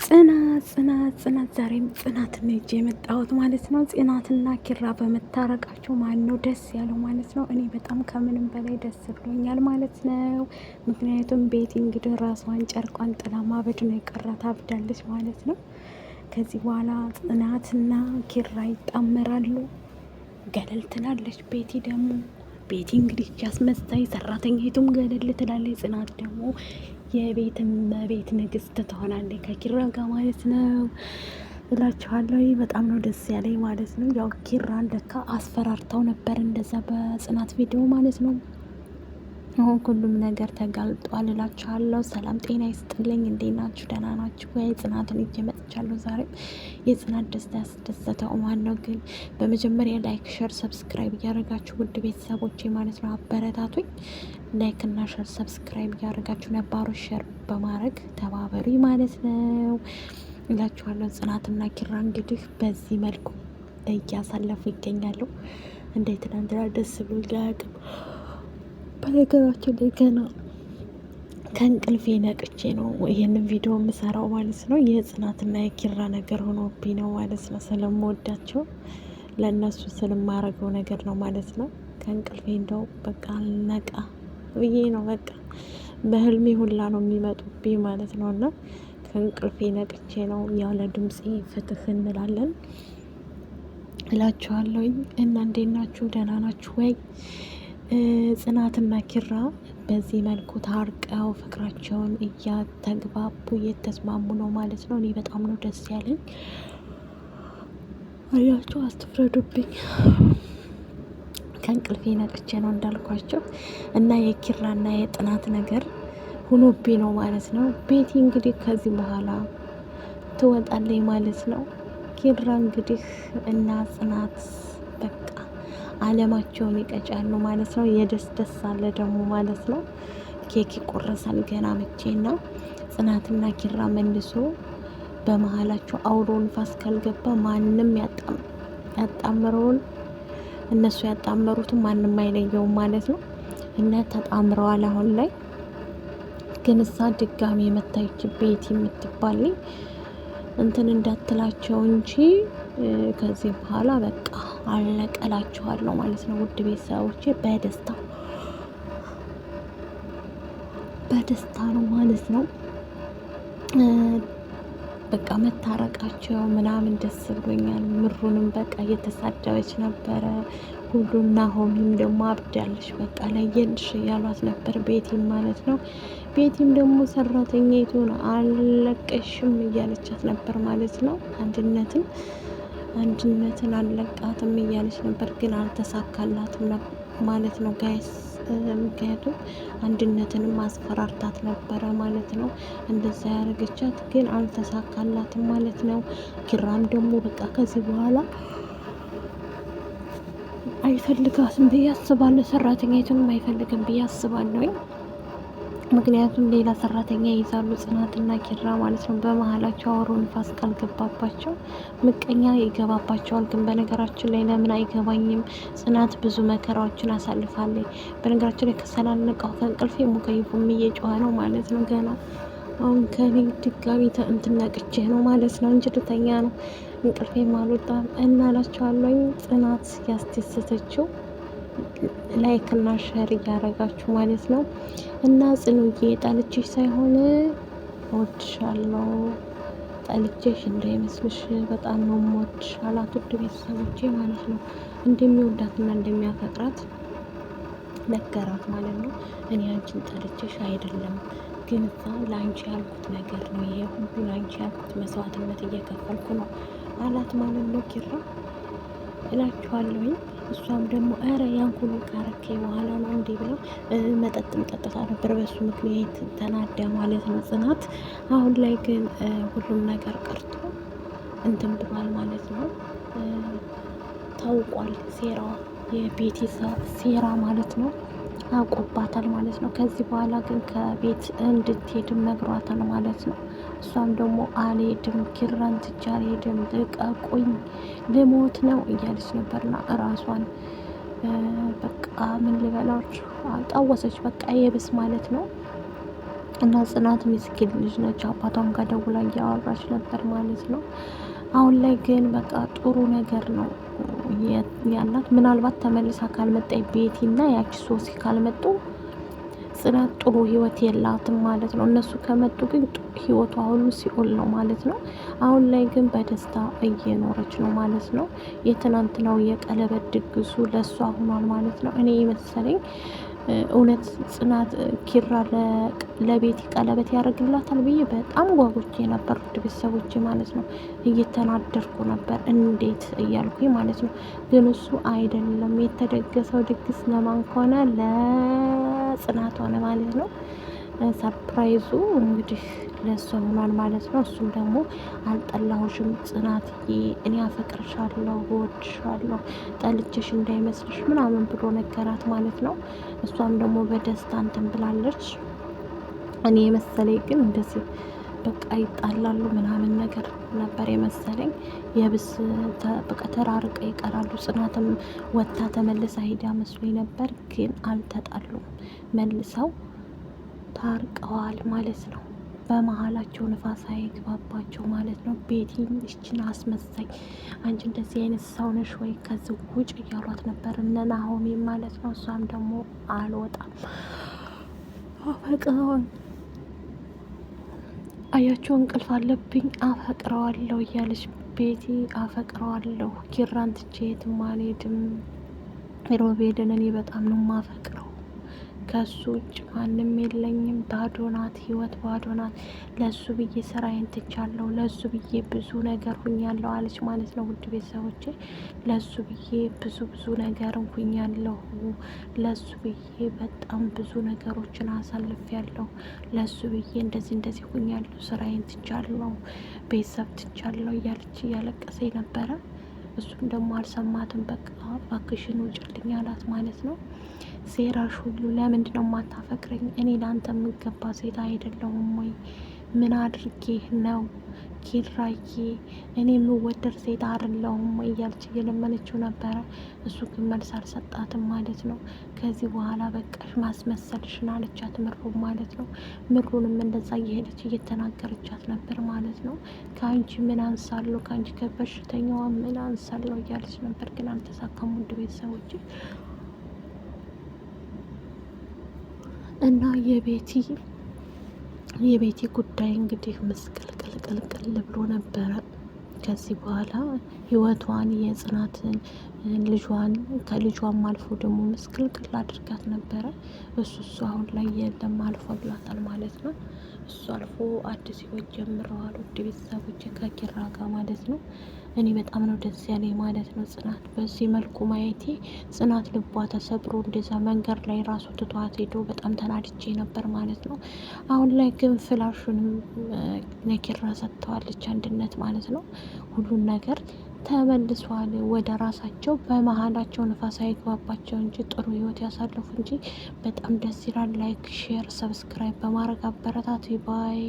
ጽናት ዛሬም ጽናትን ይዤ የመጣሁት ማለት ነው። ጽናትና ኪራ በመታረቃቸው ማን ነው ደስ ያለው ማለት ነው። እኔ በጣም ከምንም በላይ ደስ ብሎኛል ማለት ነው። ምክንያቱም ቤቲ እንግዲህ ራሷን ጨርቋን ጥላ ማበድ ነው የቀራት፣ አብዳለች ማለት ነው። ከዚህ በኋላ ጽናትና ኪራ ይጣመራሉ፣ ገለል ትላለች ቤቲ ደግሞ ቤቲ እንግዲህ አስመሳይ ሰራተኛይቱም ገለል ትላለች። ጽናት ደግሞ የቤት እመቤት ንግስት ትሆናለች ከኪራ ጋር ማለት ነው እላችኋለሁ። በጣም ነው ደስ ያለኝ ማለት ነው። ያው ኪራን ለካ አስፈራርተው ነበር እንደዛ በጽናት ቪዲዮ ማለት ነው። አሁን ሁሉም ነገር ተጋልጧል እላችኋለሁ። ሰላም ጤና ይስጥልኝ። እንዴት ናችሁ? ደህና ናችሁ ወይ? ጽናትን ይዤ መጥቻለሁ። ዛሬም የጽናት ደስታ ያስደሰተው ማን ነው ግን? በመጀመሪያ ላይክ፣ ሸር፣ ሰብስክራይብ እያደረጋችሁ ውድ ቤተሰቦቼ ማለት ነው አበረታቱኝ። ላይክ እና ሸር ሰብስክራይብ እያደረጋችሁ ነባሮች ሸር በማድረግ ተባበሪ ማለት ነው እላችኋለሁ። ጽናትና ኪራ እንግዲህ በዚህ መልኩ እያሳለፉ ይገኛሉ። እንዴት ትናንትና ደስ ብሎ ያቅም። በነገራችን ላይ ገና ከእንቅልፌ ነቅቼ ነው ይህንን ቪዲዮ የምሰራው ማለት ነው። የጽናትና የኪራ ነገር ሆኖብኝ ነው ማለት ነው። ስለምወዳቸው ለእነሱ ስለማረገው ነገር ነው ማለት ነው። ከእንቅልፌ እንደው በቃ አልነቃ ብዬ ነው በቃ በህልሜ ሁላ ነው የሚመጡብኝ ማለት ነው። እና ከእንቅልፌ ነቅቼ ነው ያለ ድምፄ ፍትህ እንላለን እላችኋለሁኝ። እና እንዴት ናችሁ? ደህና ናችሁ ወይ? ጽናትና ኪራ በዚህ መልኩ ታርቀው ፍቅራቸውን እያተግባቡ እየተስማሙ ነው ማለት ነው። እኔ በጣም ነው ደስ ያለኝ። አያችሁ፣ አትፍረዱብኝ። ከእንቅልፌ ነቅቼ ነው እንዳልኳቸው እና የኪራና የጽናት ነገር ሁኖብኝ ነው ማለት ነው። ቤቲ እንግዲህ ከዚህ በኋላ ትወጣለች ማለት ነው። ኪራ እንግዲህ እና ጽናት በቃ አለማቸውን ይቀጫሉ ማለት ነው። የደስ ደስ አለ ደግሞ ማለት ነው። ኬክ ይቆረሳል ገና መቼና ጽናትና ኪራ መልሶ በመሀላቸው አውሎ ንፋስ ካልገባ ማንም ያጣምረውን እነሱ ያጣመሩትን ማንም አይለየውም ማለት ነው። እና ተጣምረዋል። አሁን ላይ ግን እሳ ድጋሚ የመታየች ቤቲ የምትባልኝ እንትን እንዳትላቸው እንጂ ከዚህ በኋላ በቃ አለቀላችኋለሁ ማለት ነው። ውድ ቤተሰቦቼ በደስታ ነው ማለት ነው። በቃ መታረቃቸው ምናምን ደስ ብሎኛል። ምሩንም በቃ እየተሳደበች ነበረ ሁሉና ሆሚም ደግሞ አብዳለች በቃ ለየልሽ እያሏት ነበር ቤቲም ማለት ነው። ቤቲም ደግሞ ሰራተኛይቱን አልለቀሽም እያለቻት ነበር ማለት ነው። አንድነትን አልለቃትም እያለች ነበር፣ ግን አልተሳካላትም ማለት ነው ጋይስ። ምክንያቱም አንድነትንም አስፈራርታት ነበረ ማለት ነው። እንደዛ ያደረገቻት ግን አልተሳካላትም ማለት ነው። ኪራም ደግሞ በቃ ከዚህ በኋላ አይፈልጋትም ብዬ አስባለሁ። ሰራተኛይቱንም አይፈልግም ብዬ አስባለሁ። ምክንያቱም ሌላ ሰራተኛ ይይዛሉ ጽናትና ኪራ ማለት ነው። በመሀላቸው አውሮ ንፋስ ካልገባባቸው ምቀኛ ይገባባቸዋል። ግን በነገራችን ላይ ለምን አይገባኝም፣ ጽናት ብዙ መከራዎችን አሳልፋለች። በነገራችን ላይ ከሰላለቀው ከእንቅልፌ ሙከይፉም እየጮኸ ነው ማለት ነው። ገና አሁን ከኔ ድጋሚ እንትን ነቅቼ ነው ማለት ነው እንጂ ልተኛ ነው፣ እንቅልፌም አልወጣም እና እላቸዋለሁ። ጽናት ያስደሰተችው ላይክ እና ሸር እያደረጋችሁ ማለት ነው። እና ጽኑዬ ጠልቼሽ ሳይሆን እወድሻለሁ፣ ጠልቼሽ እንዳይመስልሽ በጣም ነው የምወድሽ አላት። ውድ ቤተሰቦቼ ማለት ነው እንደሚወዳትና እንደሚያፈቅራት ነገራት ማለት ነው። እኔ አንቺን ጠልቼሽ አይደለም፣ ግን እዛ ለአንቺ ያልኩት ነገር ነው፣ ይሄ ሁሉ ለአንቺ ያልኩት መስዋዕትነት እየከፈልኩ ነው አላት ማለት ነው ኪራ እላችኋለሁኝ። እሷም ደግሞ ኧረ ያን ሁሉ ካረኬ በኋላ ነው እንዴ ብላ መጠጥም ጠጥታ ነበር፣ በሱ ምክንያት ተናዳ ማለት ነው ጽናት። አሁን ላይ ግን ሁሉም ነገር ቀርቶ እንትን ብሏል ማለት ነው። ታውቋል ሴራዋ፣ የቤቲ ሴራ ማለት ነው አውቆባታል ማለት ነው። ከዚህ በኋላ ግን ከቤት እንድትሄድም ነግሯታል ማለት ነው። እሷም ደግሞ አልሄድም፣ ኪራን ትቼ አልሄድም፣ ልቀቁኝ፣ ልሞት ነው እያለች ነበርና እራሷን በቃ ምን ልበላችሁ ጣወሰች። በቃ የብስ ማለት ነው። እና ጽናት ምስኪን ልጅ ነች። አባቷም ጋር ደውላ እያወራች ነበር ማለት ነው። አሁን ላይ ግን በቃ ጥሩ ነገር ነው ያላት። ምናልባት ተመልሳ ካልመጣች ቤቲና ያቺ ሶሲ ካልመጡ ጽናት ጥሩ ህይወት የላትም ማለት ነው። እነሱ ከመጡ ግን ህይወቷ ሁሉ ሲኦል ነው ማለት ነው። አሁን ላይ ግን በደስታ እየኖረች ነው ማለት ነው። የትናንትናው የቀለበት ድግሱ ለእሷ ሆኗል ማለት ነው። እኔ መሰለኝ እውነት ጽናት ኪራ ለቤቲ ቀለበት ያደርግላታል ብዬ በጣም ጓጉቼ ነበር። ውድ ቤተሰቦቼ ማለት ነው እየተናደርኩ ነበር እንዴት እያልኩኝ ማለት ነው። ግን እሱ አይደለም የተደገሰው ድግስ ለማን ከሆነ ለጽናት ሆነ ማለት ነው። ሰርፕራይዙ እንግዲህ ለእሷ ሆኗል ማለት ነው። እሱም ደግሞ አልጠላሁሽም ጽናትዬ፣ እኔ አፈቅርሻለሁ፣ እወድሻለሁ፣ ጠልቼሽ እንዳይመስልሽ ምናምን ብሎ ነገራት ማለት ነው። እሷም ደግሞ በደስታ እንትን ብላለች። እኔ የመሰለኝ ግን እንደዚህ በቃ ይጣላሉ ምናምን ነገር ነበር የመሰለኝ። የብስ በቃ ተራርቀ ይቀራሉ። ጽናትም ወታ ተመልሳ ሄዳ መስሎኝ ነበር፣ ግን አልተጣሉም፣ መልሰው ታርቀዋል ማለት ነው። በመሀላቸው ንፋስ አይግባባቸው ማለት ነው። ቤቲን እችን አስመሳይ አንቺ እንደዚህ አይነት ሰው ነሽ ወይ ከዚህ ውጭ እያሏት ነበር እነ ናሆሜ ማለት ነው። እሷም ደግሞ አልወጣም አፈቅረዋል አያቸው እንቅልፍ አለብኝ አፈቅረዋለሁ እያለች ቤቲ አፈቅረዋለሁ ኪራን ትቼ የትም አልሄድም፣ ሮቤልን እኔ በጣም ነው ማፈቅረው፣ ከሱ ውጭ ማንም የለኝም፣ ባዶ ናት ህይወት ባዶ ናት፣ ለሱ ብዬ ስራዬን ትቻለሁ፣ ለሱ ብዬ ብዙ ነገር ሁኛለሁ አለች ማለት ነው። ውድ ቤተሰቦቼ ለሱ ብዬ ብዙ ነገር ሁኛለሁ፣ ለሱ ብዬ በጣም ብዙ ነገሮችን አሳልፌያለሁ፣ ለሱ ብዬ እንደዚህ ሁኛለሁ፣ ስራዬን ትቻለሁ፣ ቤተሰብ ትቻለሁ እያለች እያለቀሰ ነበረ። እሱም ደግሞ አልሰማትም። በቃ እባክሽን ውጭልኝ አላት ማለት ነው። ሴራሽ ሁሉ ለምንድን ነው የማታፈቅረኝ? እኔ ለአንተ የምገባ ሴት አይደለሁም ወይ? ምን አድርጌ ነው ኪራዬ? እኔ የምወደድ ሴት አይደለሁም ወይ እያለች እየለመነችው ነበረ። እሱ ግን መልስ አልሰጣትም ማለት ነው። ከዚህ በኋላ በቃሽ ማስመሰልሽን አለቻት ምሩ ማለት ነው። ምሩንም እንደዛ እየሄደች እየተናገረቻት ነበር ማለት ነው። ከአንቺ ምን አንሳለሁ፣ ከአንቺ ከበሽተኛዋ ምን አንሳለሁ እያለች ነበር። ግን አልተሳካም ውድ ቤተሰቦች እና የቤቲ ጉዳይ እንግዲህ ምስቅልቅልቅልቅል ብሎ ነበረ። ከዚህ በኋላ ህይወቷን የጽናትን ልጇን ከልጇም አልፎ ደግሞ ምስቅልቅል አድርጋት ነበረ። እሱ አሁን ላይ የለም አልፎላታል ማለት ነው። እሱ አልፎ አዲስ ህይወት ጀምረዋል ውድ ቤተሰቦች ከኪራ ጋር ማለት ነው። እኔ በጣም ነው ደስ ያለኝ ማለት ነው። ጽናት በዚህ መልኩ ማየቴ ጽናት ልቧ ተሰብሮ እንደዛ መንገድ ላይ ራሱ ትቷት ሄዶ በጣም ተናድጄ ነበር ማለት ነው። አሁን ላይ ግን ፍላሹንም ነኪራ ሰጥተዋለች አንድነት ማለት ነው። ሁሉን ነገር ተመልሷል ወደ ራሳቸው። በመሀላቸው ንፋስ አይግባባቸው እንጂ ጥሩ ህይወት ያሳለፉ እንጂ በጣም ደስ ይላል። ላይክ፣ ሼር፣ ሰብስክራይብ በማድረግ አበረታት ባይ